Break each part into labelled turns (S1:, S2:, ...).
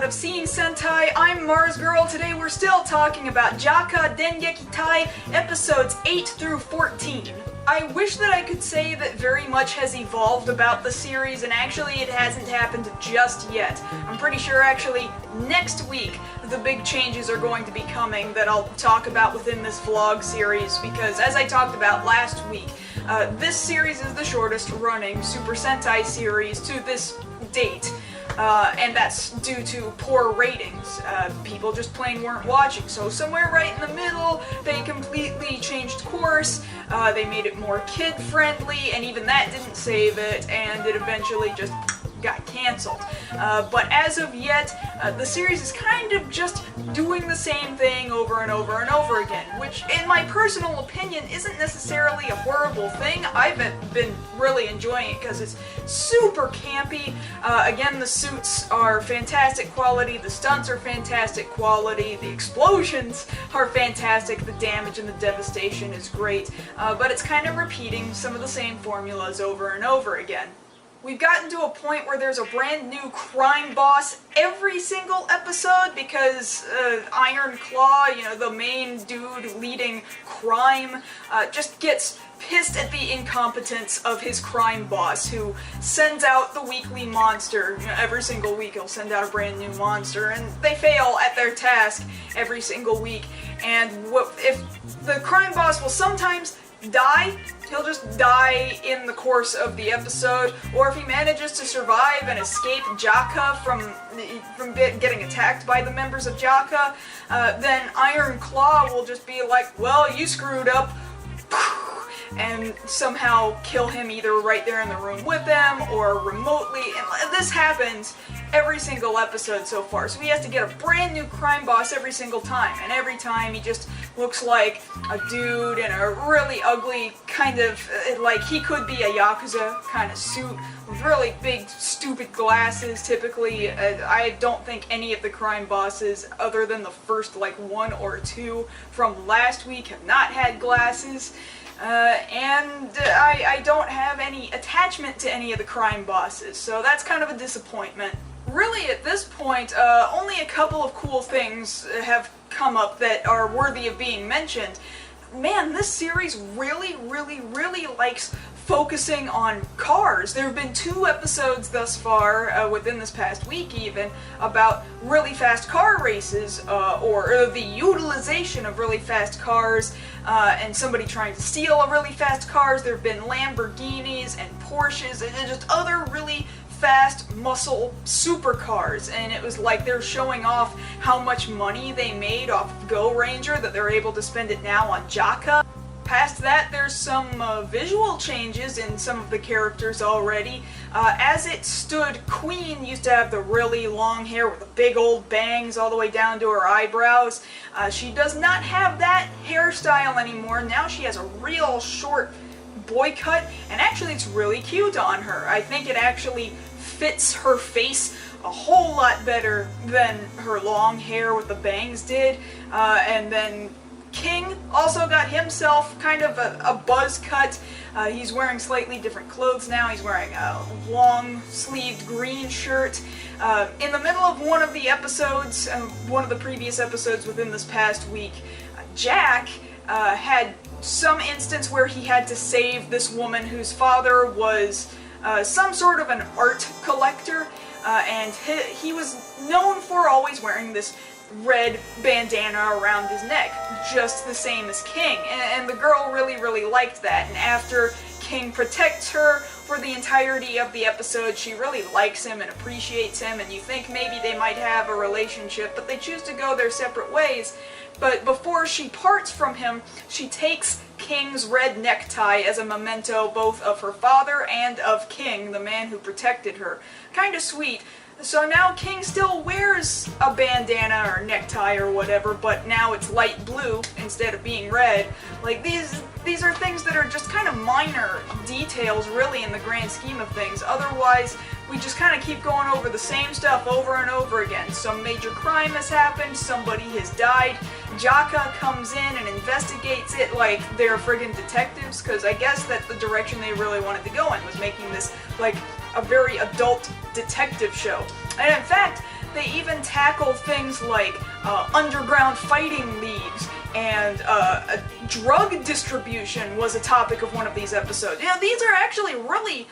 S1: episode of Seeing Sentai. I'm Mars Girl. Today we're still talking about J.A.K.Q Dengeki Tai episodes 8 through 14. I wish that I could say that very much has evolved about the series, and actually it hasn't happened just yet. I'm pretty sure actually next week the big changes are going to be coming that I'll talk about within this vlog series, because as I talked about last week, this series is the shortest running Super Sentai series to this date. And that's due to poor ratings. People just plain weren't watching. So somewhere right in the middle, they completely changed course, they made it more kid-friendly, and even that didn't save it, and it eventually just got cancelled. But as of yet, the series is kind of just doing the same thing over and over and over again, which in my personal opinion isn't necessarily a horrible thing. I've been really enjoying it because it's super campy. Again, the suits are fantastic quality, the stunts are fantastic quality, the explosions are fantastic, the damage and the devastation is great, but it's kind of repeating some of the same formulas over and over again. We've gotten to a point where there's a brand new crime boss every single episode because Iron Claw, you know, the main dude leading crime, just gets pissed at the incompetence of his crime boss, who sends out the weekly monster. You know, every single week he'll send out a brand new monster, and they fail at their task every single week. And if the crime boss will sometimes die, he'll just die in the course of the episode, or if he manages to survive and escape J.A.K.Q from getting attacked by the members of J.A.K.Q, then Iron Claw will just be like, well, you screwed up, and somehow kill him either right there in the room with them or remotely. And this happens every single episode so far, so he has to get a brand new crime boss every single time, and every time he just looks like a dude in a really ugly kind of, like he could be a Yakuza kind of suit with really big stupid glasses typically. I don't think any of the crime bosses other than the first like one or two from last week have not had glasses. And I don't have any attachment to any of the crime bosses, so that's kind of a disappointment. Really, at this point, only a couple of cool things have come up that are worthy of being mentioned. Man, this series really likes focusing on cars. There have been 2 episodes thus far, within this past week even, about really fast car races, or the utilization of really fast cars, and somebody trying to steal a really fast cars. There have been Lamborghinis and Porsches and just other really fast muscle supercars, and it was like they're showing off how much money they made off of Go Ranger that they're able to spend it now on J.A.K.Q. Past that, there's some visual changes in some of the characters already. As it stood, Queen used to have the really long hair with the big old bangs all the way down to her eyebrows. She does not have that hairstyle anymore. Now she has a real short boy cut, and actually it's really cute on her. I think it actually fits her face a whole lot better than her long hair with the bangs did. And then King also got himself kind of a buzz cut. He's wearing slightly different clothes now. He's wearing a long-sleeved green shirt. In the middle of one of the episodes, one of the previous episodes within this past week, Jack had some instance where he had to save this woman whose father was some sort of an art collector, and he was known for always wearing this red bandana around his neck, just the same as King, and the girl really liked that, and after King protects her for the entirety of the episode, she really likes him and appreciates him, and you think maybe they might have a relationship, but they choose to go their separate ways. But before she parts from him, she takes King's red necktie as a memento both of her father and of King, the man who protected her. Kinda sweet. So now King still wears a bandana or necktie or whatever, but now it's light blue instead of being red. Like, these are things that are just kind of minor details, really, in the grand scheme of things. Otherwise, we just kind of keep going over the same stuff over and over again. Some major crime has happened, somebody has died, J.A.K.Q comes in and investigates it like they're friggin' detectives, because I guess that's the direction they really wanted to go in, was making this, like, a very adult detective show. And in fact, they even tackled things like underground fighting leagues, and drug distribution was a topic of one of these episodes. You know, these are actually really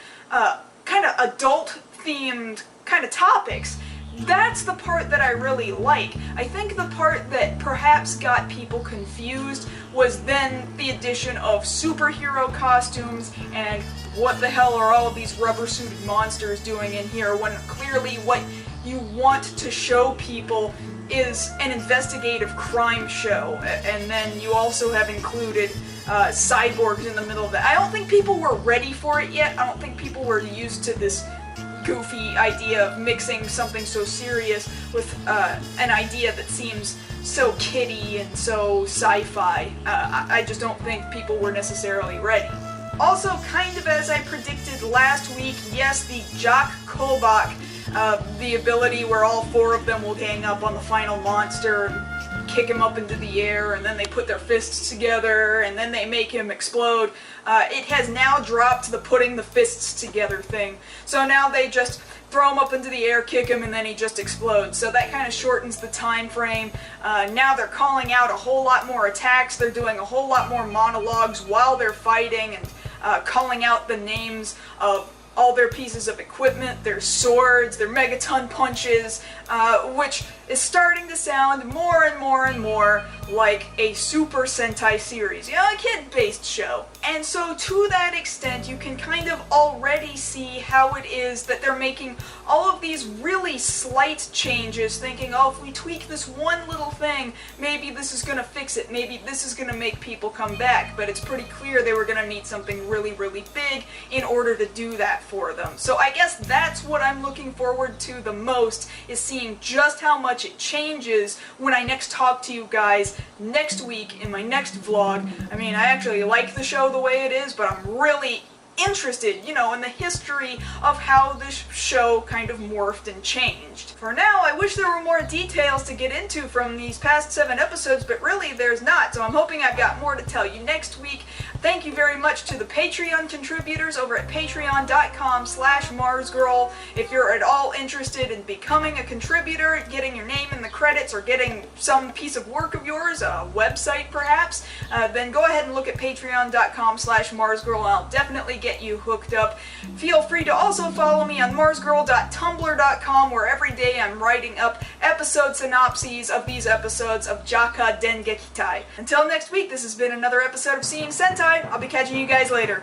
S1: kind of adult-themed kind of topics. That's the part that I really like. I think the part that perhaps got people confused was then the addition of superhero costumes and what the hell are all of these rubber-suited monsters doing in here, when clearly what you want to show people is an investigative crime show. And then you also have included cyborgs in the middle of it. I don't think people were ready for it yet. I don't think people were used to this goofy idea of mixing something so serious with an idea that seems so kiddie and so sci-fi. I just don't think people were necessarily ready. Also, kind of as I predicted last week, yes, the J.A.K.Q, the ability where all four of them will gang up on the final monster and kick him up into the air, and then they put their fists together, and then they make him explode. It has now dropped the putting the fists together thing. So now they just throw him up into the air, kick him, and then he just explodes. So that kind of shortens the time frame. Now they're calling out a whole lot more attacks. They're doing a whole lot more monologues while they're fighting, and calling out the names of all their pieces of equipment, their swords, their megaton punches, which is starting to sound more and more and more like a Super Sentai series, you know, a kid-based show. And so to that extent, you can kind of already see how it is that they're making all of these really slight changes, thinking, oh, if we tweak this one little thing, maybe this is gonna fix it, maybe this is gonna make people come back. But it's pretty clear they were gonna need something really, really big in order to do that for them. So I guess that's what I'm looking forward to the most, is seeing just how much it changes when I next talk to you guys next week in my next vlog. I mean, I actually like the show the way it is, but I'm really interested, you know, in the history of how this show kind of morphed and changed. For now, I wish there were more details to get into from these past 7 episodes, but really there's not, so I'm hoping I've got more to tell you next week. Thank you very much to the Patreon contributors over at patreon.com/MarsGirl. If you're at all interested in becoming a contributor, getting your name in the credits, or getting some piece of work of yours, a website perhaps, then go ahead and look at patreon.com/MarsGirl, and I'll definitely get you hooked up. Feel free to also follow me on marsgirl.tumblr.com, where every day I'm writing up episode synopses of these episodes of J.A.K.Q. Dengeki Tai. Until next week, this has been another episode of Seeing Sentai. I'll be catching you guys later.